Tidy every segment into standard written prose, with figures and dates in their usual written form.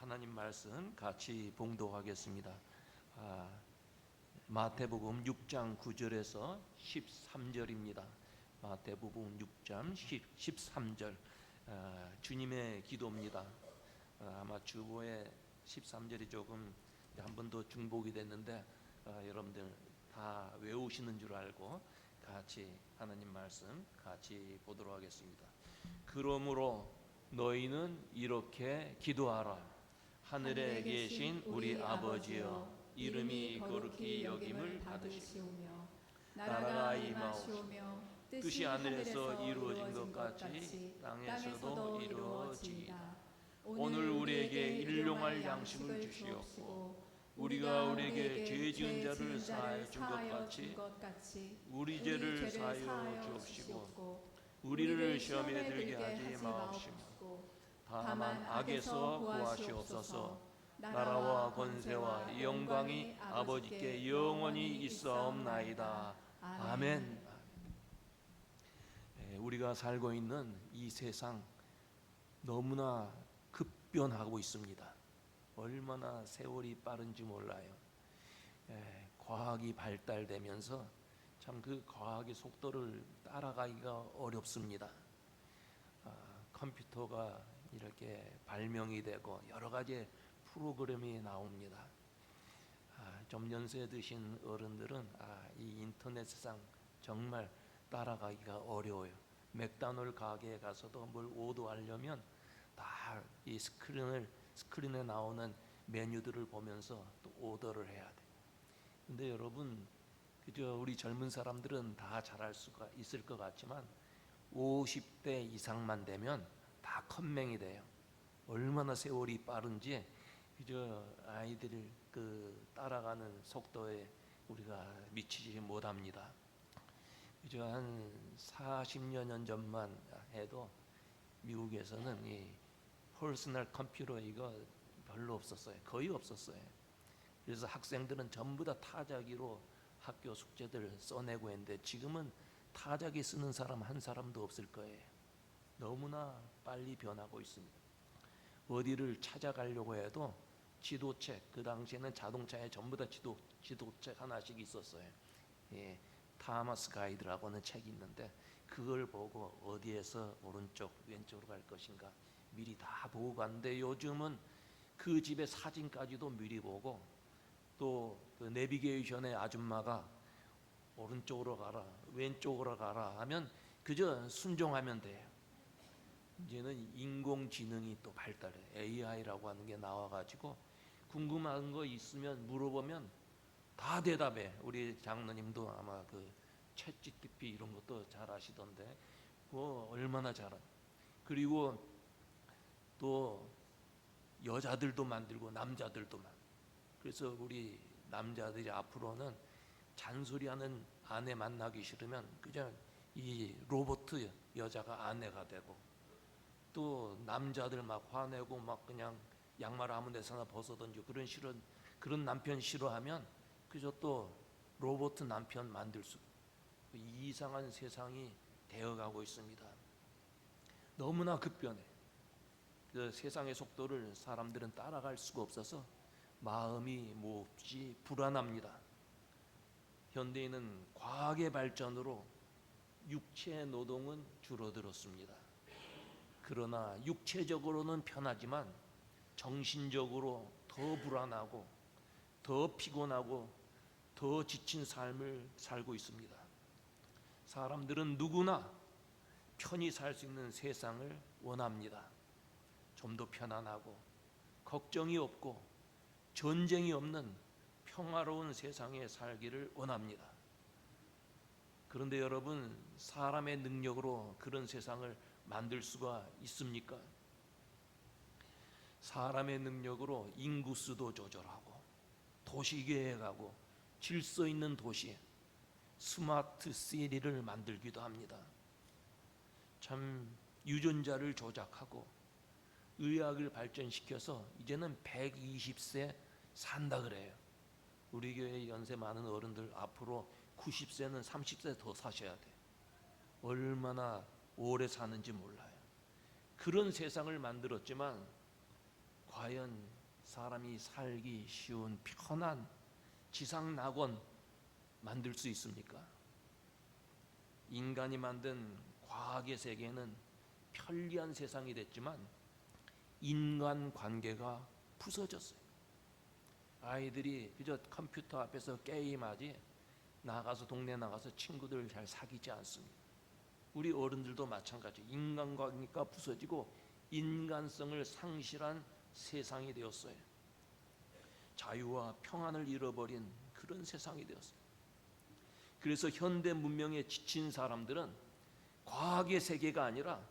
하나님 말씀 같이 봉독하겠습니다. 마태복음 6장 9절에서 13절입니다. 마태복음 6장 13절 주님의 기도입니다. 아마 주보에 13절이 조금 한 번 더 중복이 됐는데 여러분들 다 외우시는 줄 알고 같이 하나님 말씀 같이 보도록 하겠습니다. 그러므로 너희는 이렇게 기도하라. 하늘에 계신 우리 아버지여, 이름이 거룩히 여김을 받으시오며 나라가 임하오며 뜻이 하늘에서 이루어진 것 같이 땅에서도 이루어지이다. 오늘 우리에게 일용할 양식을 주시옵고 우리가 우리에게 죄 지은 자를 사하여 준 것 같이 우리 죄를 사하여 주옵시고 우리를 시험에 들게 하지 마옵시고 다만 악에서 구하시옵소서. 나라와 권세와 영광이 아버지께 영원히 있사옵나이다. 아멘. 우리가 살고 있는 이 세상 너무나 급변하고 있습니다. 얼마나 세월이 빠른지 몰라요. 과학이 발달되면서 참 그 과학의 속도를 따라가기가 어렵습니다. 컴퓨터가 이렇게 발명이 되고 여러 가지 프로그램이 나옵니다. 좀 연세 드신 어른들은 이 인터넷 세상 정말 따라가기가 어려워요. 맥도날드 가게에 가서도 뭘 오더하려면 다 이 스크린에 나오는 메뉴들을 보면서 또 오더를 해야 돼. 근데 여러분, 그저 우리 젊은 사람들은 다 잘할 수가 있을 것 같지만 50대 이상만 되면 다 컴맹이 돼요. 얼마나 세월이 빠른지 그저 아이들을 따라가는 속도에 우리가 미치지 못합니다. 그저 한 40여 년 전만 해도 미국에서는 이 퍼스널 컴퓨터 이거 별로 없었어요. 거의 없었어요. 그래서 학생들은 전부 다 타자기로 학교 숙제들 써내고 했는데 지금은 타자기 쓰는 사람 한 사람도 없을 거예요. 너무나 빨리 변하고 있습니다. 어디를 찾아가려고 해도 지도책, 그 당시에는 자동차에 전부 다 지도책 하나씩 있었어요. 타마스 가이드라고 하는 책이 있는데 그걸 보고 어디에서 오른쪽 왼쪽으로 갈 것인가 미리 다 보고 갔는데 요즘은 그 집의 사진까지도 미리 보고 또 그 내비게이션의 아줌마가 오른쪽으로 가라 왼쪽으로 가라 하면 그저 순종하면 돼요. 이제는 인공지능이 또 발달해 AI라고 하는 게 나와가지고 궁금한 거 있으면 물어보면 다 대답해. 우리 장로님도 아마 그 챗GPT 이런 것도 잘 아시던데 뭐 얼마나 잘하. 그리고 또 여자들도 만들고 남자들도 만들고. 그래서 우리 남자들이 앞으로는 잔소리하는 아내 만나기 싫으면 그냥 이 로봇 여자가 아내가 되고 또 남자들 막 화내고 막 그냥 양말 아무 데서나 벗어던지고 그런 남편 싫어하면 그저 또 로봇 남편 만들 수 이상한 세상이 되어가고 있습니다. 너무나 급변해. 그 세상의 속도를 사람들은 따라갈 수가 없어서 마음이 몹시 불안합니다. 현대인은 과학의 발전으로 육체 노동은 줄어들었습니다. 그러나 육체적으로는 편하지만 정신적으로 더 불안하고 더 피곤하고 더 지친 삶을 살고 있습니다. 사람들은 누구나 편히 살 수 있는 세상을 원합니다. 좀 더 편안하고 걱정이 없고 전쟁이 없는 평화로운 세상에 살기를 원합니다. 그런데 여러분, 사람의 능력으로 그런 세상을 만들 수가 있습니까? 사람의 능력으로 인구수도 조절하고 도시 계획하고 질서 있는 도시 스마트 시티를 만들기도 합니다. 참 유전자를 조작하고 의학을 발전시켜서 이제는 120세 산다 그래요. 우리 교회 연세 많은 어른들 앞으로 90세는 30세 더 사셔야 돼. 얼마나 오래 사는지 몰라요. 그런 세상을 만들었지만 과연 사람이 살기 쉬운 편한 지상 낙원 만들 수 있습니까? 인간이 만든 과학의 세계는 편리한 세상이 됐지만 인간 관계가 부서졌어요. 아이들이 그저 컴퓨터 앞에서 게임하지 동네 나가서 친구들 잘 사귀지 않습니다. 우리 어른들도 마찬가지. 인간관계가 부서지고 인간성을 상실한 세상이 되었어요. 자유와 평안을 잃어버린 그런 세상이 되었어요. 그래서 현대 문명에 지친 사람들은 과학의 세계가 아니라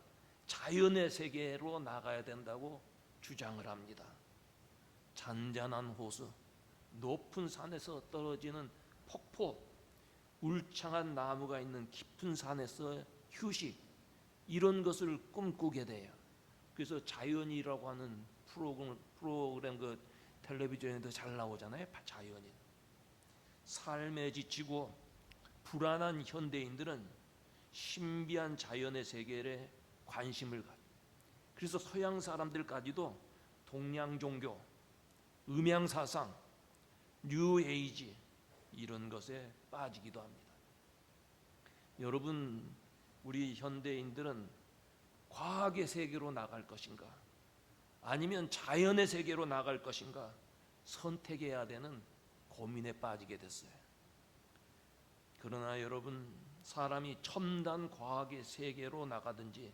자연의 세계로 나가야 된다고 주장을 합니다. 잔잔한 호수, 높은 산에서 떨어지는 폭포, 울창한 나무가 있는 깊은 산에서 휴식, 이런 것을 꿈꾸게 돼요. 그래서 자연이라고 하는 프로그램 텔레비전에도 잘 나오잖아요. 자연인. 삶에 지치고 불안한 현대인들은 신비한 자연의 세계에 관심을 가져요. 그래서 서양 사람들까지도 동양 종교, 음양 사상, 뉴 에이지 이런 것에 빠지기도 합니다. 여러분, 우리 현대인들은 과학의 세계로 나갈 것인가, 아니면 자연의 세계로 나갈 것인가 선택해야 되는 고민에 빠지게 됐어요. 그러나 여러분, 사람이 첨단 과학의 세계로 나가든지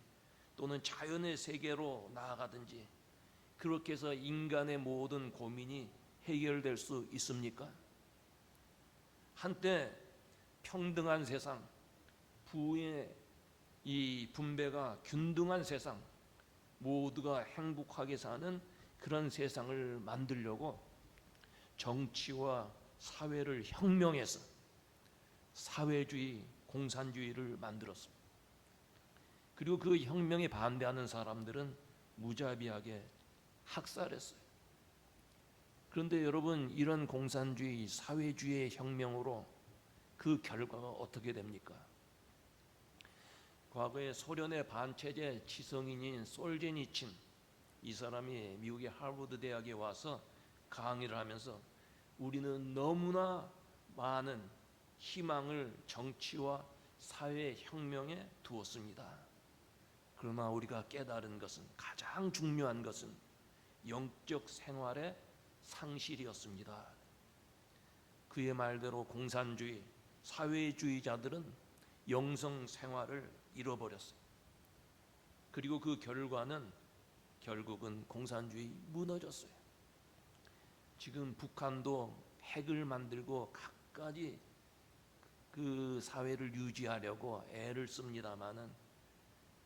또는 자연의 세계로 나아가든지 그렇게 해서 인간의 모든 고민이 해결될 수 있습니까? 한때 평등한 세상, 부의 이 분배가 균등한 세상, 모두가 행복하게 사는 그런 세상을 만들려고 정치와 사회를 혁명해서 사회주의, 공산주의를 만들었습니다. 그리고 그 혁명에 반대하는 사람들은 무자비하게 학살했어요. 그런데 여러분, 이런 공산주의, 사회주의의 혁명으로 그 결과가 어떻게 됩니까? 과거에 소련의 반체제 지성인인 솔제니친, 이 사람이 미국의 하버드 대학에 와서 강의를 하면서 우리는 너무나 많은 희망을 정치와 사회 혁명에 두었습니다. 그러나 우리가 깨달은 것은, 가장 중요한 것은 영적 생활의 상실이었습니다. 그의 말대로 공산주의, 사회주의자들은 영성 생활을 잃어버렸어요. 그리고 그 결과는 결국은 공산주의 무너졌어요. 지금 북한도 핵을 만들고 갖가지 그 사회를 유지하려고 애를 씁니다마는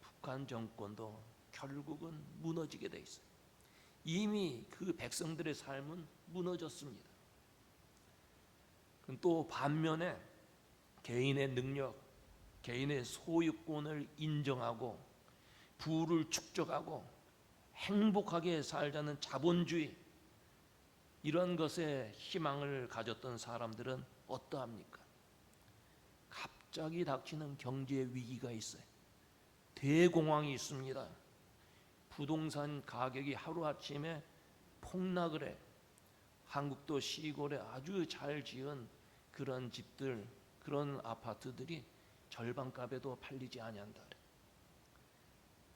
북한 정권도 결국은 무너지게 돼 있어요. 이미 그 백성들의 삶은 무너졌습니다. 또 반면에 개인의 능력, 개인의 소유권을 인정하고 부를 축적하고 행복하게 살자는 자본주의, 이런 것에 희망을 가졌던 사람들은 어떠합니까? 갑자기 닥치는 경제 위기가 있어요. 대공황이 있습니다. 부동산 가격이 하루아침에 폭락을 해. 한국도 시골에 아주 잘 지은 그런 집들, 그런 아파트들이 절반값에도 팔리지 아니한다.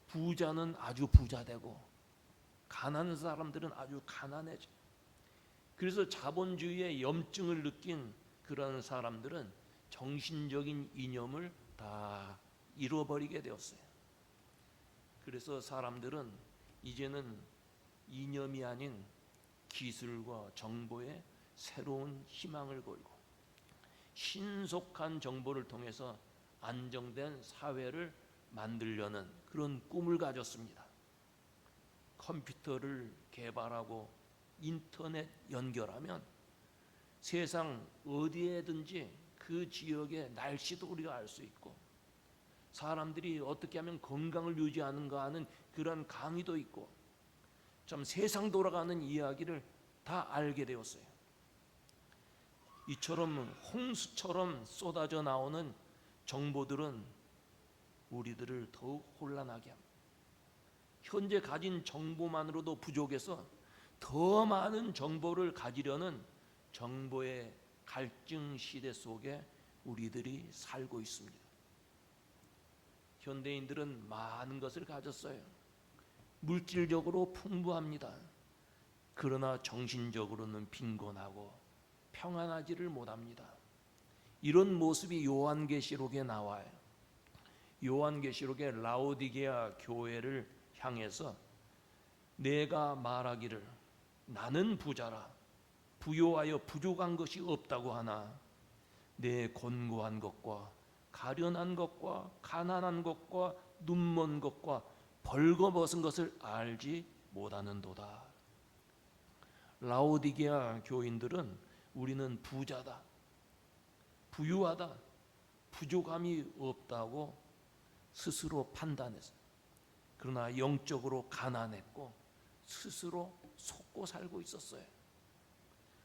부자는 아주 부자되고 가난한 사람들은 아주 가난해져. 그래서 자본주의의 염증을 느낀 그런 사람들은 정신적인 이념을 다 잃어버리게 되었어요. 그래서 사람들은 이제는 이념이 아닌 기술과 정보에 새로운 희망을 걸고 신속한 정보를 통해서 안정된 사회를 만들려는 그런 꿈을 가졌습니다. 컴퓨터를 개발하고 인터넷 연결하면 세상 어디에든지 그 지역의 날씨도 우리가 알 수 있고, 사람들이 어떻게 하면 건강을 유지하는가 하는 그런 강의도 있고, 참 세상 돌아가는 이야기를 다 알게 되었어요. 이처럼 홍수처럼 쏟아져 나오는 정보들은 우리들을 더욱 혼란하게 합니다. 현재 가진 정보만으로도 부족해서 더 더 많은 정보를 가지려는 정보의 갈증 시대 속에 우리들이 살고 있습니다. 현대인들은 많은 것을 가졌어요. 물질적으로 풍부합니다. 그러나 정신적으로는 빈곤하고 평안하지를 못합니다. 이런 모습이 요한계시록에 나와요. 요한계시록의 라오디게아 교회를 향해서 내가 말하기를 나는 부자라 부요하여 부족한 것이 없다고 하나 내 곤고한 것과 가련한 것과 가난한 것과 눈먼 것과 벌거벗은 것을 알지 못하는도다. 라오디게아 교인들은 우리는 부자다, 부유하다, 부족함이 없다고 스스로 판단했어요. 그러나 영적으로 가난했고 스스로 속고 살고 있었어요.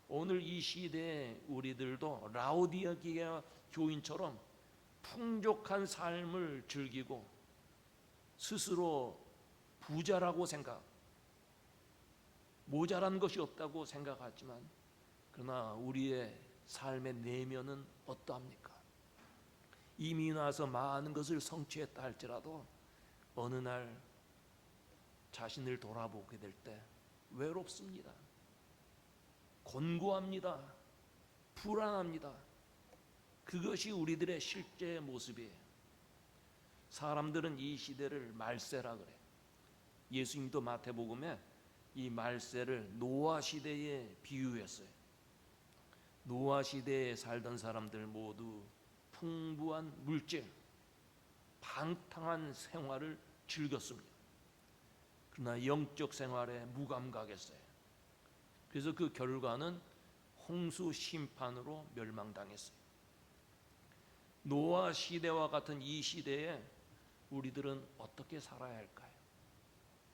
오늘 이 시대에 우리들도 라오디게아 교인처럼 풍족한 삶을 즐기고 스스로 부자라고 생각, 모자란 것이 없다고 생각하지만 그러나 우리의 삶의 내면은 어떠합니까? 이미 나서 많은 것을 성취했다 할지라도 어느 날 자신을 돌아보게 될 때 외롭습니다. 곤고합니다. 불안합니다. 그것이 우리들의 실제 모습이에요. 사람들은 이 시대를 말세라 그래요. 예수님도 마태복음에 이 말세를 노아 시대에 비유했어요. 노아 시대에 살던 사람들 모두 풍부한 물질, 방탕한 생활을 즐겼습니다. 그러나 영적 생활에 무감각했어요. 그래서 그 결과는 홍수 심판으로 멸망당했어요. 노아 시대와 같은 이 시대에 우리들은 어떻게 살아야 할까요?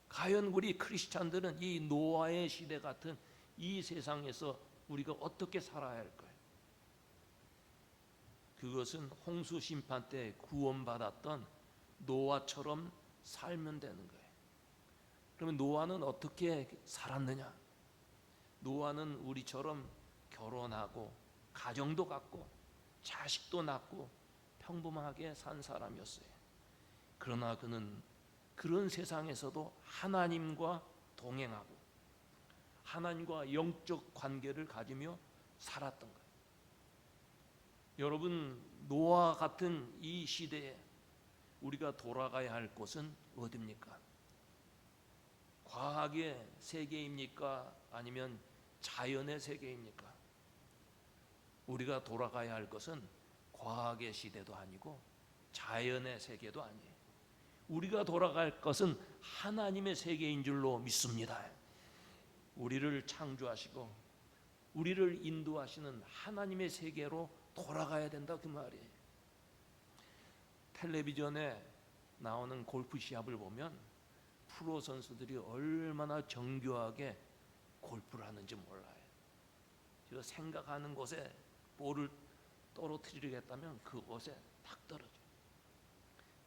과연 우리 크리스찬들은 이 노아의 시대 같은 이 세상에서 우리가 어떻게 살아야 할까요? 그것은 홍수 심판 때 구원받았던 노아처럼 살면 되는 거예요. 그러면 노아는 어떻게 살았느냐? 노아는 우리처럼 결혼하고 가정도 갖고 자식도 낳고 평범하게 산 사람이었어요. 그러나 그는 그런 세상에서도 하나님과 동행하고 하나님과 영적 관계를 가지며 살았던 거예요. 여러분, 노아 같은 이 시대에 우리가 돌아가야 할 곳은 어디입니까? 과학의 세계입니까? 아니면 자연의 세계입니까? 우리가 돌아가야 할 것은 과학의 시대도 아니고 자연의 세계도 아니에요. 우리가 돌아갈 것은 하나님의 세계인 줄로 믿습니다. 우리를 창조하시고 우리를 인도하시는 하나님의 세계로 돌아가야 된다 그 말이에요. 텔레비전에 나오는 골프 시합을 보면 프로 선수들이 얼마나 정교하게 골프를 하는지 몰라요. 제가 생각하는 곳에 볼을 떨어뜨리겠다면 그곳에 탁 떨어져요.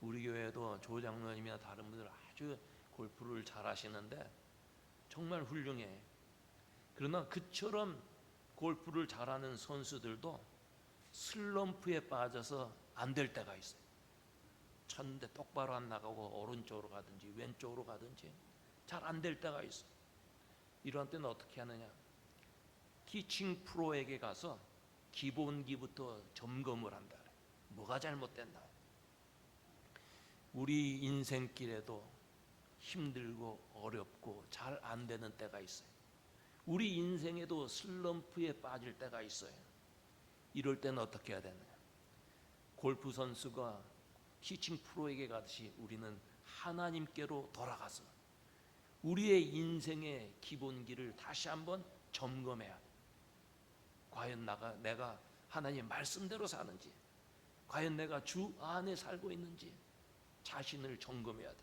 우리 교회도 조 장로님이나 다른 분들 아주 골프를 잘 하시는데 정말 훌륭해. 그러나 그처럼 골프를 잘하는 선수들도 슬럼프에 빠져서 안 될 때가 있어요. 쳤는데 똑바로 안 나가고 오른쪽으로 가든지 왼쪽으로 가든지 잘 안 될 때가 있어요. 이런 때는 어떻게 하느냐? 티칭 프로에게 가서 기본기부터 점검을 한다. 뭐가 잘못됐나? 우리 인생길에도 힘들고 어렵고 잘 안 되는 때가 있어요. 우리 인생에도 슬럼프에 빠질 때가 있어요. 이럴 때는 어떻게 해야 되느냐? 골프 선수가 티칭 프로에게 가듯이 우리는 하나님께로 돌아가서 우리의 인생의 기본기를 다시 한번 점검해야 돼. 과연 내가 하나님 말씀대로 사는지, 과연 내가 주 안에 살고 있는지 자신을 점검해야 돼.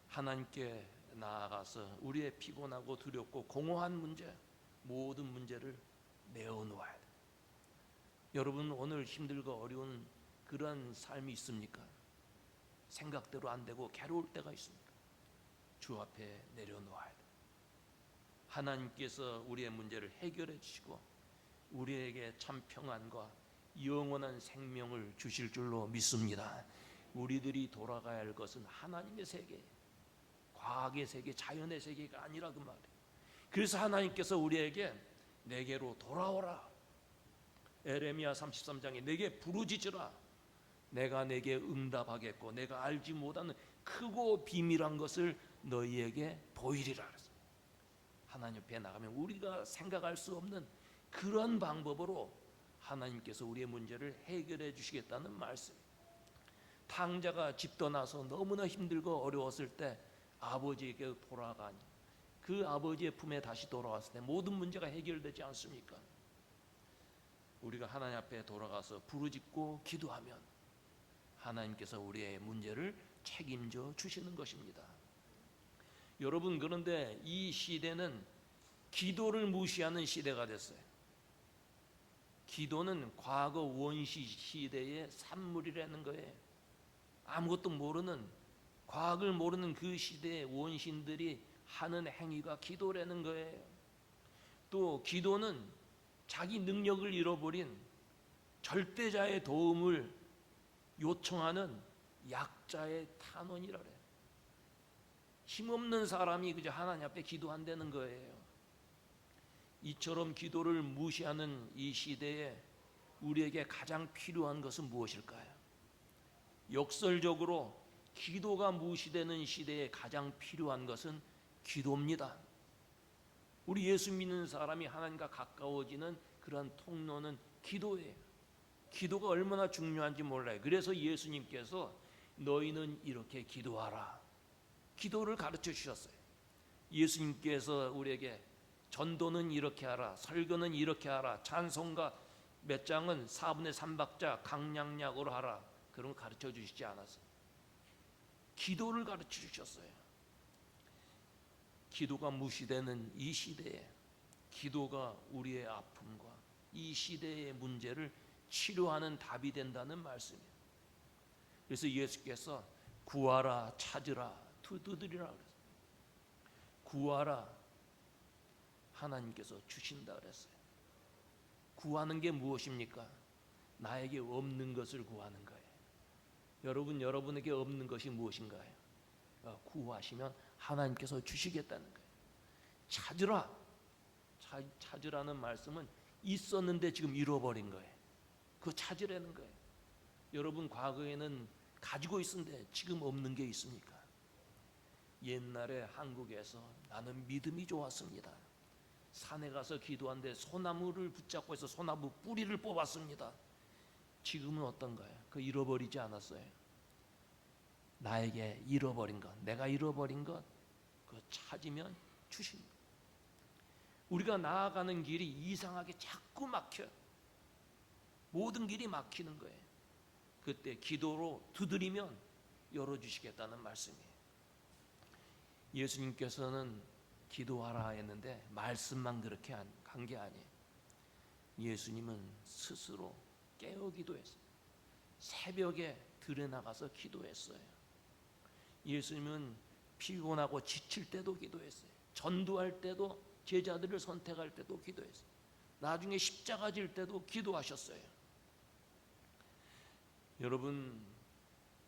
하나님께 나아가서 우리의 피곤하고 두렵고 공허한 문제, 모든 문제를 내어놓아야 돼. 여러분, 오늘 힘들고 어려운 그런 삶이 있습니까? 생각대로 안 되고 괴로울 때가 있습니까? 주 앞에 내려놓아야 돼. 하나님께서 우리의 문제를 해결해 주시고 우리에게 참 평안과 영원한 생명을 주실 줄로 믿습니다. 우리들이 돌아가야 할 것은 하나님의 세계, 과학의 세계, 자연의 세계가 아니라 그 말이에요. 그래서 하나님께서 우리에게 내게로 돌아오라. 에레미야 33장에 내게 부르짖으라. 내가 내게 응답하겠고 내가 알지 못하는 크고 비밀한 것을 너희에게 보이리라. 하나님 앞에 나가면 우리가 생각할 수 없는 그런 방법으로 하나님께서 우리의 문제를 해결해 주시겠다는 말씀. 탕자가 집 떠나서 너무나 힘들고 어려웠을 때 아버지에게 돌아가니 그 아버지의 품에 다시 돌아왔을 때 모든 문제가 해결되지 않습니까? 우리가 하나님 앞에 돌아가서 부르짖고 기도하면 하나님께서 우리의 문제를 책임져 주시는 것입니다. 여러분, 그런데 이 시대는 기도를 무시하는 시대가 됐어요. 기도는 과거 원시 시대의 산물이라는 거예요. 아무것도 모르는, 과학을 모르는 그 시대의 원신들이 하는 행위가 기도라는 거예요. 또 기도는 자기 능력을 잃어버린 절대자의 도움을 요청하는 약자의 탄원이라 그래요. 힘없는 사람이 그저 하나님 앞에 기도한다는 거예요. 이처럼 기도를 무시하는 이 시대에 우리에게 가장 필요한 것은 무엇일까요? 역설적으로 기도가 무시되는 시대에 가장 필요한 것은 기도입니다. 우리 예수 믿는 사람이 하나님과 가까워지는 그런 통로는 기도예요. 기도가 얼마나 중요한지 몰라요. 그래서 예수님께서 너희는 이렇게 기도하라, 기도를 가르쳐 주셨어요. 예수님께서 우리에게 전도는 이렇게 하라, 설교는 이렇게 하라, 찬송가 몇 장은 4분의 3박자 강량약으로 하라, 그런 거 가르쳐 주시지 않았어요. 기도를 가르쳐 주셨어요. 기도가 무시되는 이 시대에 기도가 우리의 아픔과 이 시대의 문제를 치료하는 답이 된다는 말씀이에요. 그래서 예수께서 구하라, 찾으라, 두드리라 그랬어요. 구하라, 하나님께서 주신다 그랬어요. 구하는 게 무엇입니까? 나에게 없는 것을 구하는 거예요. 여러분에게 없는 것이 무엇인가요? 구하시면 하나님께서 주시겠다는 거예요. 찾으라, 찾으라는 말씀은 있었는데 지금 잃어버린 거예요. 그거 찾으라는 거예요. 여러분, 과거에는 가지고 있었는데 지금 없는 게 있습니까? 옛날에 한국에서 나는 믿음이 좋았습니다. 산에 가서 기도하는데 소나무를 붙잡고 해서 소나무 뿌리를 뽑았습니다. 지금은 어떤가요? 그거 잃어버리지 않았어요. 나에게 잃어버린 것, 내가 잃어버린 것, 그거 찾으면 주십니다. 우리가 나아가는 길이 이상하게 자꾸 막혀요. 모든 길이 막히는 거예요. 그때 기도로 두드리면 열어주시겠다는 말씀이에요. 예수님께서는 기도하라 했는데 말씀만 그렇게 한 게 아니에요. 예수님은 스스로 깨어 기도했어요. 새벽에 들에 나가서 기도했어요. 예수님은 피곤하고 지칠 때도 기도했어요. 전도할 때도, 제자들을 선택할 때도 기도했어요. 나중에 십자가 질 때도 기도하셨어요. 여러분,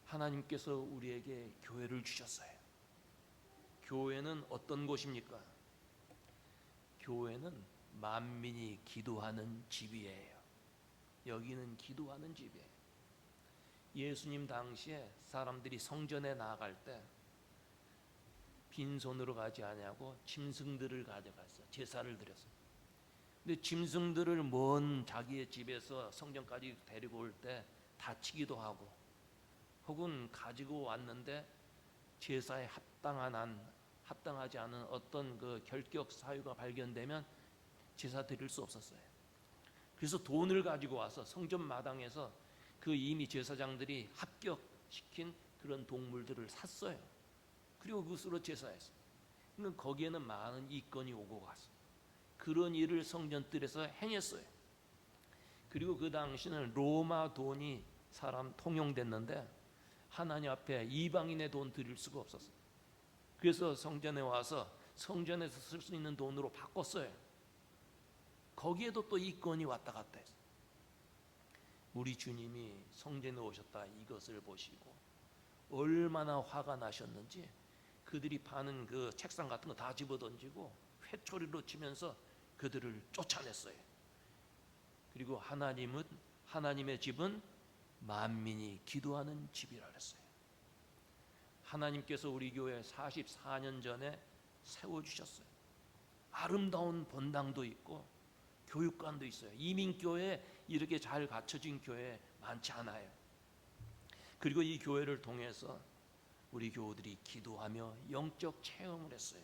하나님께서 우리에게 교회를 주셨어요. 교회는 어떤 곳입니까? 교회는 만민이 기도하는 집이에요. 여기는 기도하는 집이에요. 예수님 당시에 사람들이 성전에 나아갈 때 빈손으로 가지 아니하고 짐승들을 가져갔어요. 제사를 드렸어요. 근데 짐승들을 먼 자기의 집에서 성전까지 데리고 올 때 다치기도 하고, 혹은 가지고 왔는데 제사에 합당하지 않은 어떤 그 결격 사유가 발견되면 제사 드릴 수 없었어요. 그래서 돈을 가지고 와서 성전 마당에서 그 이미 제사장들이 합격시킨 그런 동물들을 샀어요. 그리고 그것으로 제사했어요. 그러니까 거기에는 많은 이권이 오고 갔어요. 그런 일을 성전뜰에서 행했어요. 그리고 그 당시는 로마 돈이 사람 통용됐는데 하나님 앞에 이방인의 돈 드릴 수가 없었어요. 그래서 성전에 와서 성전에서 쓸 수 있는 돈으로 바꿨어요. 거기에도 또 이 건이 왔다 갔다 했어요. 우리 주님이 성전에 오셨다 이것을 보시고 얼마나 화가 나셨는지 그들이 파는 그 책상 같은 거 다 집어던지고 회초리로 치면서 그들을 쫓아냈어요. 그리고 하나님의 집은 만민이 기도하는 집이라 그랬어요. 하나님께서 우리 교회 44년 전에 세워주셨어요. 아름다운 본당도 있고 교육관도 있어요. 이민교회 이렇게 잘 갖춰진 교회 많지 않아요. 그리고 이 교회를 통해서 우리 교우들이 기도하며 영적 체험을 했어요.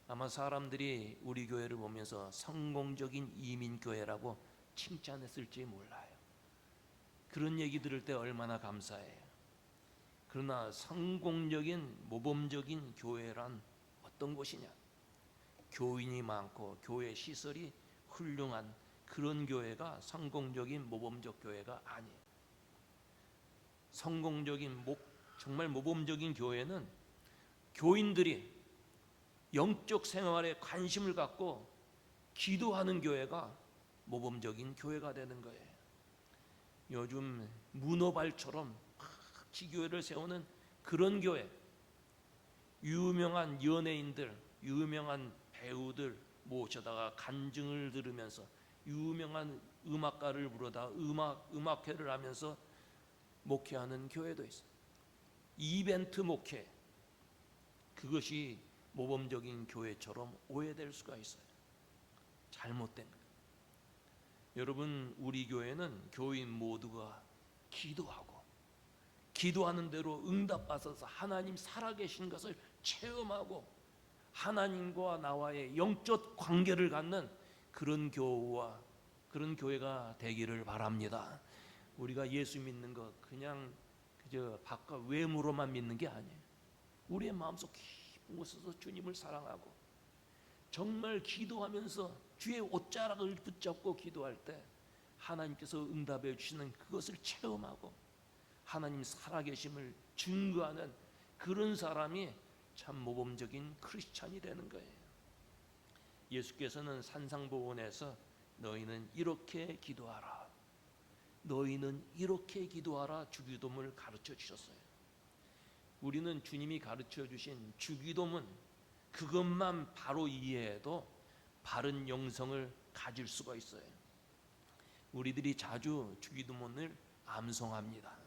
아마 사람들이 우리 교회를 보면서 성공적인 이민교회라고 칭찬했을지 몰라요. 그런 얘기 들을 때 얼마나 감사해요. 그러나 성공적인 모범적인 교회란 어떤 곳이냐? 교인이 많고 교회 시설이 훌륭한 그런 교회가 성공적인 모범적 교회가 아니에요. 성공적인 정말 모범적인 교회는 교인들이 영적 생활에 관심을 갖고 기도하는 교회가 모범적인 교회가 되는 거예요. 요즘 문어발처럼 기교회를 세우는 그런 교회, 유명한 연예인들, 유명한 배우들 모셔다가 간증을 들으면서 유명한 음악가를 부르다 음악회를 하면서 목회하는 교회도 있어요. 이벤트 목회, 그것이 모범적인 교회처럼 오해될 수가 있어요. 잘못된 거예요. 여러분, 우리 교회는 교인 모두가 기도하고 기도하는 대로 응답받아서 하나님 살아계신 것을 체험하고 하나님과 나와의 영적 관계를 갖는 그런 교회가 되기를 바랍니다. 우리가 예수 믿는 거 그냥 그저 바깥 외모로만 믿는 게 아니에요. 우리의 마음속 깊은 곳에서 주님을 사랑하고 정말 기도하면서 주의 옷자락을 붙잡고 기도할 때 하나님께서 응답해 주시는 그것을 체험하고 하나님 살아계심을 증거하는 그런 사람이 참 모범적인 크리스찬이 되는 거예요. 예수께서는 산상보훈에서 너희는 이렇게 기도하라, 너희는 이렇게 기도하라 주기도문을 가르쳐 주셨어요. 우리는 주님이 가르쳐 주신 주기도문 그것만 바로 이해해도 바른 영성을 가질 수가 있어요. 우리들이 자주 주기도문을 암송합니다.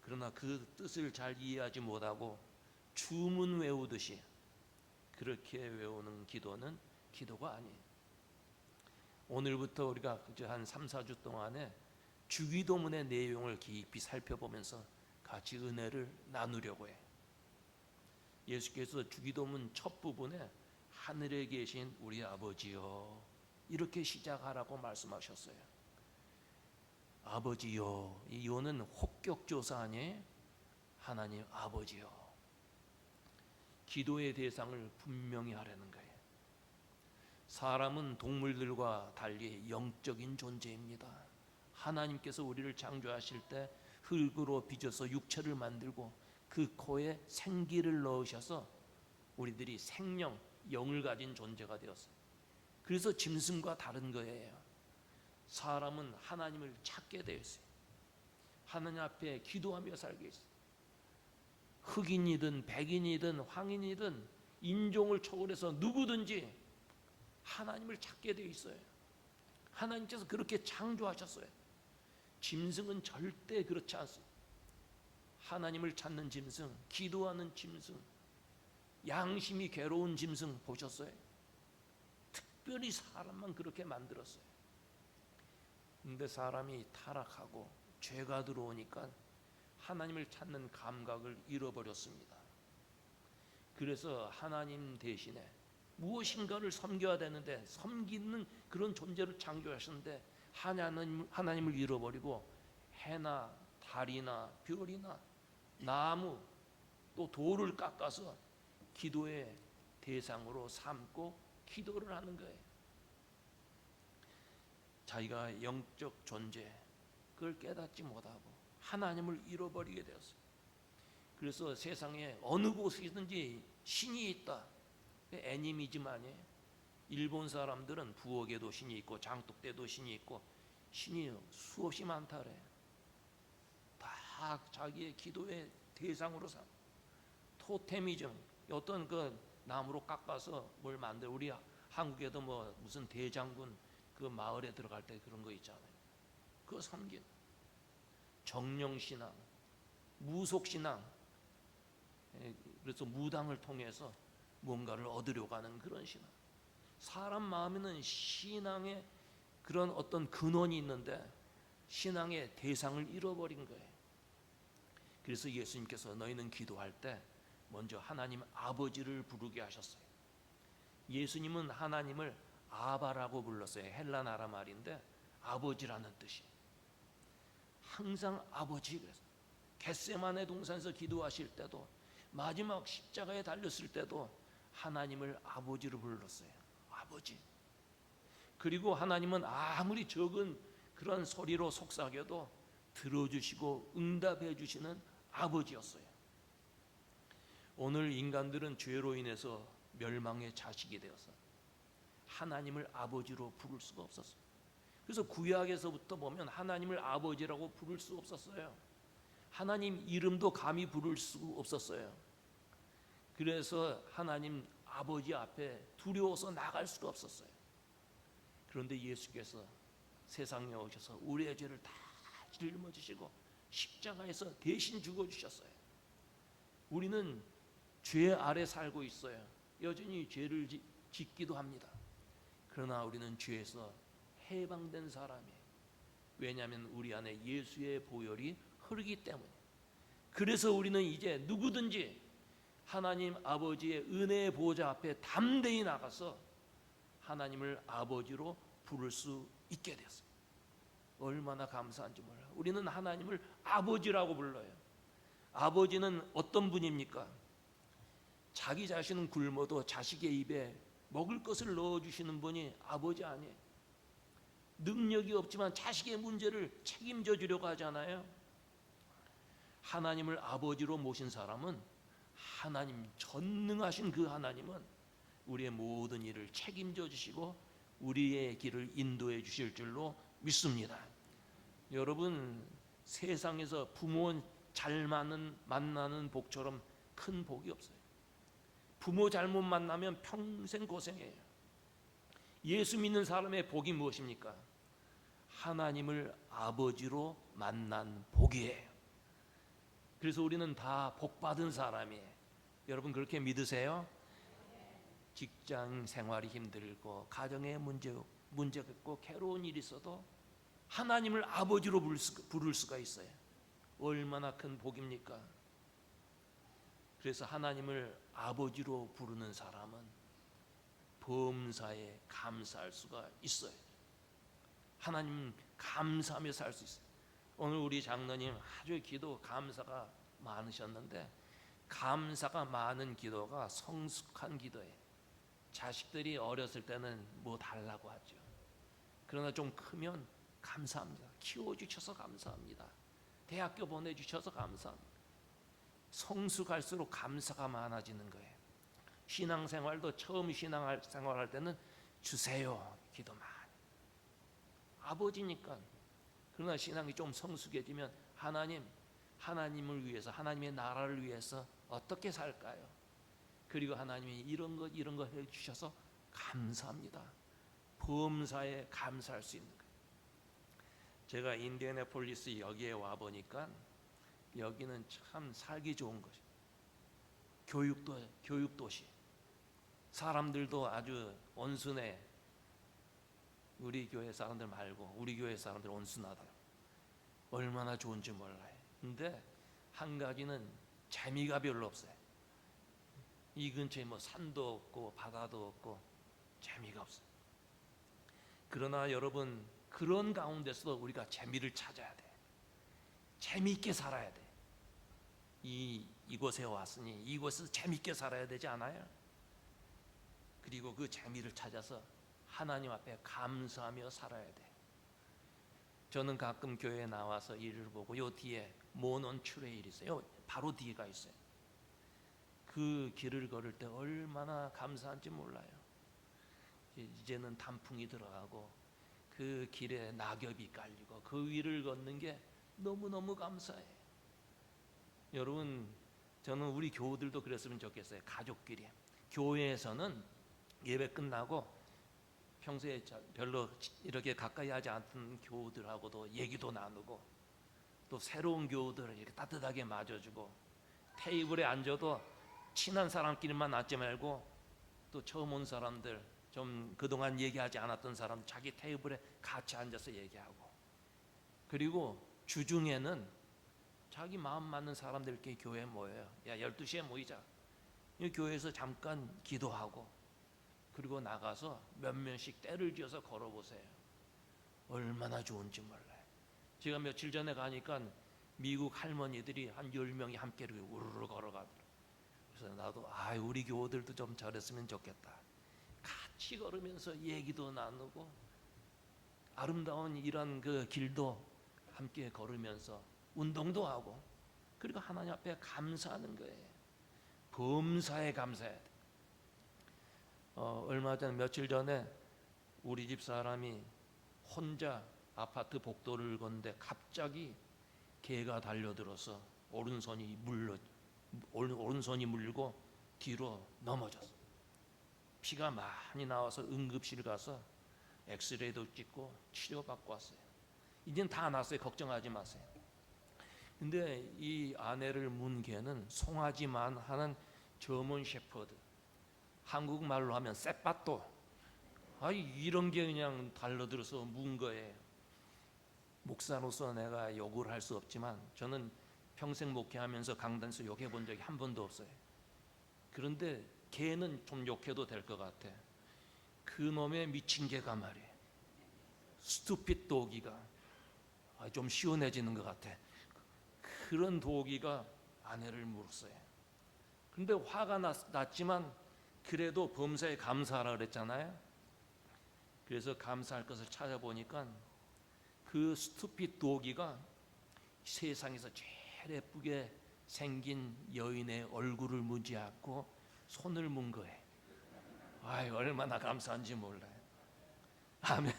그러나 그 뜻을 잘 이해하지 못하고 주문 외우듯이 그렇게 외우는 기도는 기도가 아니에요. 오늘부터 우리가 한 3, 4주 동안에 주기도문의 내용을 깊이 살펴보면서 같이 은혜를 나누려고 해요. 예수께서 주기도문 첫 부분에 하늘에 계신 우리 아버지여 이렇게 시작하라고 말씀하셨어요. 아버지여, 이 요는 혹격조사 아니에요? 하나님 아버지여. 기도의 대상을 분명히 하라는 거예요. 사람은 동물들과 달리 영적인 존재입니다. 하나님께서 우리를 창조하실 때 흙으로 빚어서 육체를 만들고 그 코에 생기를 넣으셔서 우리들이 생명, 영을 가진 존재가 되었어요. 그래서 짐승과 다른 거예요. 사람은 하나님을 찾게 되어 있어요. 하나님 앞에 기도하며 살게 있어요. 흑인이든 백인이든 황인이든 인종을 초월해서 누구든지 하나님을 찾게 되어 있어요. 하나님께서 그렇게 창조하셨어요. 짐승은 절대 그렇지 않습니다. 하나님을 찾는 짐승, 기도하는 짐승, 양심이 괴로운 짐승 보셨어요? 특별히 사람만 그렇게 만들었어요. 근데 사람이 타락하고 죄가 들어오니까 하나님을 찾는 감각을 잃어버렸습니다. 그래서 하나님 대신에 무엇인가를 섬겨야 되는데 섬기는 그런 존재를 창조하셨는데 하나님을 잃어버리고 해나 달이나 별이나 나무 또 돌을 깎아서 기도의 대상으로 삼고 기도를 하는 거예요. 자기가 영적 존재 그걸 깨닫지 못하고 하나님을 잃어버리게 되었어요. 그래서 세상에 어느 곳이든지 신이 있다. 애니미즘 아니에요? 일본 사람들은 부엌에도 신이 있고 장독대도 신이 있고 신이 수없이 많다래. 다 자기의 기도의 대상으로 삼. 토테미즘, 어떤 그 나무로 깎아서 뭘 만들. 우리 한국에도 뭐 무슨 대장군 그 마을에 들어갈 때 그런 거 있잖아요. 그거 섬긴. 정령신앙, 무속신앙. 그래서 무당을 통해서 뭔가를 얻으려고 하는 그런 신앙. 사람 마음에는 신앙의 그런 어떤 근원이 있는데 신앙의 대상을 잃어버린 거예요. 그래서 예수님께서 너희는 기도할 때 먼저 하나님 아버지를 부르게 하셨어요. 예수님은 하나님을 아바라고 불렀어요. 헬라 나라 말인데 아버지라는 뜻이. 항상 아버지. 그래서 겟세마네 동산에서 기도하실 때도 마지막 십자가에 달렸을 때도 하나님을 아버지로 불렀어요. 아버지. 그리고 하나님은 아무리 적은 그런 소리로 속삭여도 들어주시고 응답해 주시는 아버지였어요. 오늘 인간들은 죄로 인해서 멸망의 자식이 되어서 하나님을 아버지로 부를 수가 없었어요. 그래서 구약에서부터 보면 하나님을 아버지라고 부를 수 없었어요. 하나님 이름도 감히 부를 수 없었어요. 그래서 하나님 아버지 앞에 두려워서 나갈 수가 없었어요. 그런데 예수께서 세상에 오셔서 우리의 죄를 다 짊어지시고 십자가에서 대신 죽어주셨어요. 우리는 죄 아래 살고 있어요. 여전히 죄를 짓기도 합니다. 그러나 우리는 죄에서 해방된 사람이에요. 왜냐하면 우리 안에 예수의 보혈이 흐르기 때문에. 그래서 우리는 이제 누구든지 하나님 아버지의 은혜의 보좌 앞에 담대히 나가서 하나님을 아버지로 부를 수 있게 됐어요. 얼마나 감사한지 몰라요. 우리는 하나님을 아버지라고 불러요. 아버지는 어떤 분입니까? 자기 자신은 굶어도 자식의 입에 먹을 것을 넣어주시는 분이 아버지 아니에요. 능력이 없지만 자식의 문제를 책임져 주려고 하잖아요. 하나님을 아버지로 모신 사람은 하나님, 전능하신 그 하나님은 우리의 모든 일을 책임져 주시고 우리의 길을 인도해 주실 줄로 믿습니다. 여러분, 세상에서 부모 잘 만나는 복처럼 큰 복이 없어요. 부모 잘못 만나면 평생 고생해요. 예수 믿는 사람의 복이 무엇입니까? 하나님을 아버지로 만난 복이에요. 그래서 우리는 다 복받은 사람이에요. 여러분 그렇게 믿으세요? 직장 생활이 힘들고 가정에 문제가 있고 괴로운 일이 있어도 하나님을 아버지로 부를 수가 있어요. 얼마나 큰 복입니까? 그래서 하나님을 아버지로 부르는 사람은 범사에 감사할 수가 있어요. 하나님 감사하며 살 수 있어요. 오늘 우리 장로님 아주 기도 감사가 많으셨는데 감사가 많은 기도가 성숙한 기도예요. 자식들이 어렸을 때는 뭐 달라고 하죠. 그러나 좀 크면 감사합니다. 키워주셔서 감사합니다. 대학교 보내주셔서 감사합니다. 성숙할수록 감사가 많아지는 거예요. 신앙생활도 처음 신앙생활할 때는 주세요 기도 많이. 아버지니까. 그러나 신앙이 좀 성숙해지면 하나님을 위해서, 하나님의 나라를 위해서 어떻게 살까요? 그리고 하나님이 이런 것 해주셔서 감사합니다. 범사에 감사할 수 있는 거예요. 제가 인디애나폴리스 여기에 와 보니까 여기는 참 살기 좋은 것이 교육도시. 사람들도 아주 온순해. 우리 교회 사람들 말고 우리 교회 사람들 온순하다. 얼마나 좋은지 몰라요. 근데 한 가지는 재미가 별로 없어요. 이 근처에 뭐 산도 없고 바다도 없고 재미가 없어요. 그러나 여러분, 그런 가운데서도 우리가 재미를 찾아야 돼. 재미있게 살아야 돼. 이곳에 왔으니 이곳에서 재미있게 살아야 되지 않아요? 그리고 그 재미를 찾아서 하나님 앞에 감사하며 살아야 돼. 저는 가끔 교회에 나와서 일을 보고 요 뒤에 모논 추레일 있어요. 바로 뒤가 있어요. 그 길을 걸을 때 얼마나 감사한지 몰라요. 이제는 단풍이 들어가고 그 길에 낙엽이 깔리고 그 위를 걷는 게 너무너무 감사해요. 여러분, 저는 우리 교우들도 그랬으면 좋겠어요. 가족끼리 교회에서는 예배 끝나고 평소에 별로 이렇게 가까이 하지 않던 교우들하고도 얘기도 나누고, 또 새로운 교우들을 이렇게 따뜻하게 맞아주고, 테이블에 앉아도 친한 사람끼리만 앉지 말고 또 처음 온 사람들, 좀 그동안 얘기하지 않았던 사람 자기 테이블에 같이 앉아서 얘기하고, 그리고 주중에는 자기 마음 맞는 사람들끼리 교회에 모여요. 야, 12시에 모이자. 이 교회에서 잠깐 기도하고, 그리고 나가서 몇 명씩 때를 지어서 걸어보세요. 얼마나 좋은지 몰라요. 제가 며칠 전에 가니까 미국 할머니들이 한 10명이 함께 우르르 걸어가더라고요. 그래서 나도 우리 교우들도 좀 저랬으면 좋겠다. 같이 걸으면서 얘기도 나누고, 아름다운 이런 그 길도 함께 걸으면서 운동도 하고, 그리고 하나님 앞에 감사하는 거예요. 범사에 감사해야 돼. 얼마 전 며칠 전에 우리 집 사람이 혼자 아파트 복도를 걷는데 갑자기 개가 달려들어서 오른손이 물고 뒤로 넘어졌어. 피가 많이 나와서 응급실 가서 엑스레이도 찍고 치료받고 왔어요. 이젠 다 났어요. 걱정하지 마세요. 근데 이 아내를 문 개는 송아지만 하는 저먼 셰퍼드, 한국말로 하면 쌔빠또, 이런 게 그냥 달려들어서 문 거예요. 목사로서 내가 욕을 할 수 없지만 저는 평생 목회하면서 강단에서 욕해 본 적이 한 번도 없어요. 그런데 개는 좀 욕해도 될 것 같아. 그 놈의 미친 개가 말이에요. 스투핏 도기가 좀 시원해지는 것 같아. 그런 도기가 아내를 물었어요. 그런데 화가 났지만 그래도 범사에 감사하라 그랬잖아요. 그래서 감사할 것을 찾아보니까 그 스투핏 도기가 세상에서 제일 예쁘게 생긴 여인의 얼굴을 무지하고 손을 문 거예요. 얼마나 감사한지 몰라요. 아멘.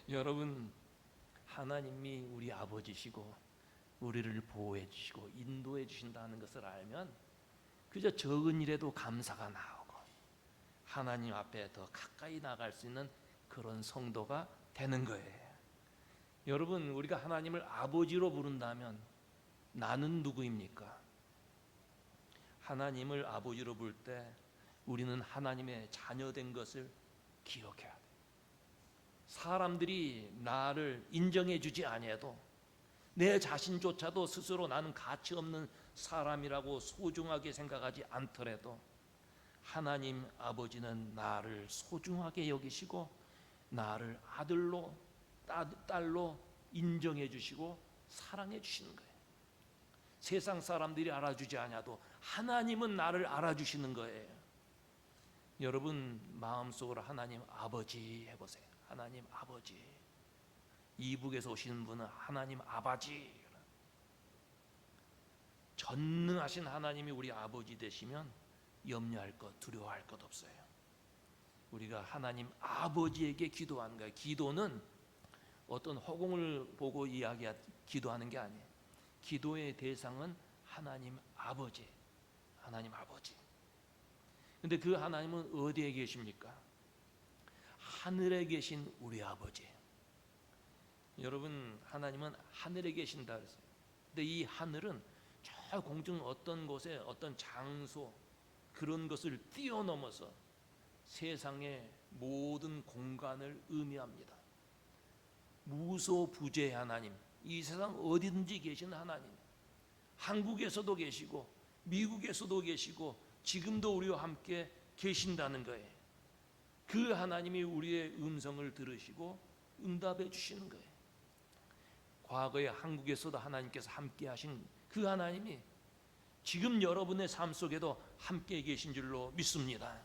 여러분, 하나님이 우리 아버지시고 우리를 보호해 주시고 인도해 주신다는 것을 알면 그저 적은 일에도 감사가 나오고 하나님 앞에 더 가까이 나갈 수 있는 그런 성도가 되는 거예요. 여러분, 우리가 하나님을 아버지로 부른다면 나는 누구입니까? 하나님을 아버지로 부를 때 우리는 하나님의 자녀된 것을 기억해야 돼. 사람들이 나를 인정해 주지 아니해도, 내 자신조차도 스스로 나는 가치 없는 사람이라고 소중하게 생각하지 않더라도 하나님 아버지는 나를 소중하게 여기시고 나를 아들로 딸로 인정해 주시고 사랑해 주시는 거예요. 세상 사람들이 알아주지 않아도 하나님은 나를 알아주시는 거예요. 여러분, 마음속으로 하나님 아버지 해보세요. 하나님 아버지. 이북에서 오시는 분은 하나님 아버지. 전능하신 하나님이 우리 아버지 되시면 염려할 것, 두려워할 것 없어요. 우리가 하나님 아버지에게 기도하는 거예요. 기도는 어떤 허공을 보고 기도하는 게 아니에요. 기도의 대상은 하나님 아버지. 하나님 아버지. 근데 그 하나님은 어디에 계십니까? 하늘에 계신 우리 아버지. 여러분, 하나님은 하늘에 계신다 그랬어요. 근데 이 하늘은 저 공중 어떤 곳에 어떤 장소, 그런 것을 뛰어넘어서 세상의 모든 공간을 의미합니다. 무소부재의 하나님, 이 세상 어디든지 계신 하나님, 한국에서도 계시고 미국에서도 계시고 지금도 우리와 함께 계신다는 거예요. 그 하나님이 우리의 음성을 들으시고 응답해 주시는 거예요. 과거에 한국에서도 하나님께서 함께 하신 그 하나님이 지금 여러분의 삶 속에도 함께 계신 줄로 믿습니다.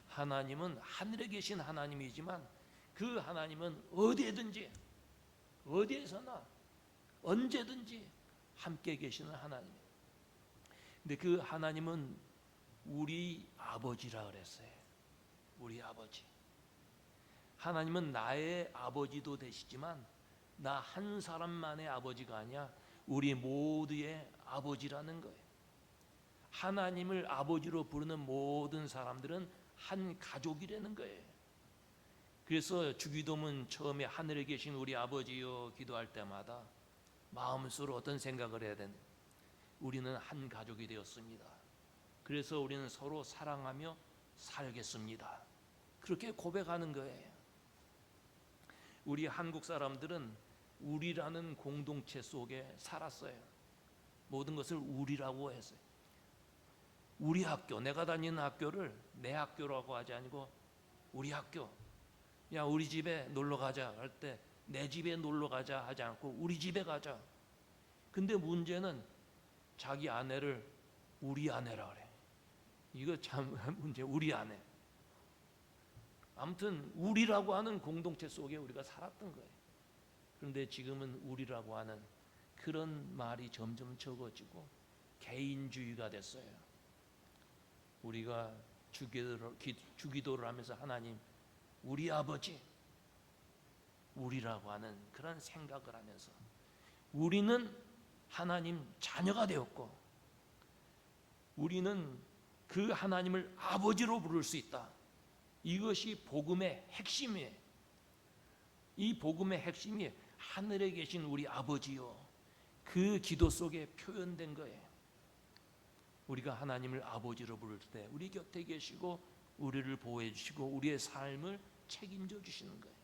하나님은 하늘에 계신 하나님이지만 그 하나님은 어디에든지 어디에서나 언제든지 함께 계시는 하나님. 근데 그 하나님은 우리 아버지라 그랬어요. 우리 아버지. 하나님은 나의 아버지도 되시지만 나 한 사람만의 아버지가 아니야. 우리 모두의 아버지라는 거예요. 하나님을 아버지로 부르는 모든 사람들은 한 가족이라는 거예요. 그래서 주기도문 처음에 하늘에 계신 우리 아버지여 기도할 때마다 마음속으로 어떤 생각을 해야 되는, 우리는 한 가족이 되었습니다. 그래서 우리는 서로 사랑하며 살겠습니다. 그렇게 고백하는 거예요. 우리 한국 사람들은 우리라는 공동체 속에 살았어요. 모든 것을 우리라고 했어요. 우리 학교, 내가 다니는 학교를 내 학교라고 하지 아니고 우리 학교. 야, 우리 집에 놀러 가자 할 때 내 집에 놀러 가자 하지 않고 우리 집에 가자. 근데 문제는 자기 아내를 우리 아내라 그래. 이거 참 문제. 우리 아내. 아무튼 우리라고 하는 공동체 속에 우리가 살았던 거예요. 그런데 지금은 우리라고 하는 그런 말이 점점 적어지고 개인주의가 됐어요. 우리가 주기도를 하면서 하나님, 우리 아버지, 우리라고 하는 그런 생각을 하면서 우리는 하나님 자녀가 되었고 우리는 그 하나님을 아버지로 부를 수 있다. 이것이 복음의 핵심이에요. 이 복음의 핵심이 하늘에 계신 우리 아버지요, 그 기도 속에 표현된 거예요. 우리가 하나님을 아버지로 부를 때 우리 곁에 계시고 우리를 보호해 주시고 우리의 삶을 책임져 주시는 거예요.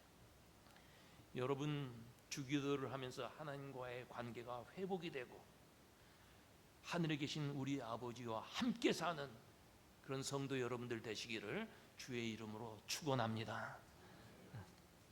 여러분, 주기도를 하면서 하나님과의 관계가 회복이 되고 하늘에 계신 우리 아버지와 함께 사는 그런 성도 여러분들 되시기를 주의 이름으로 축원합니다.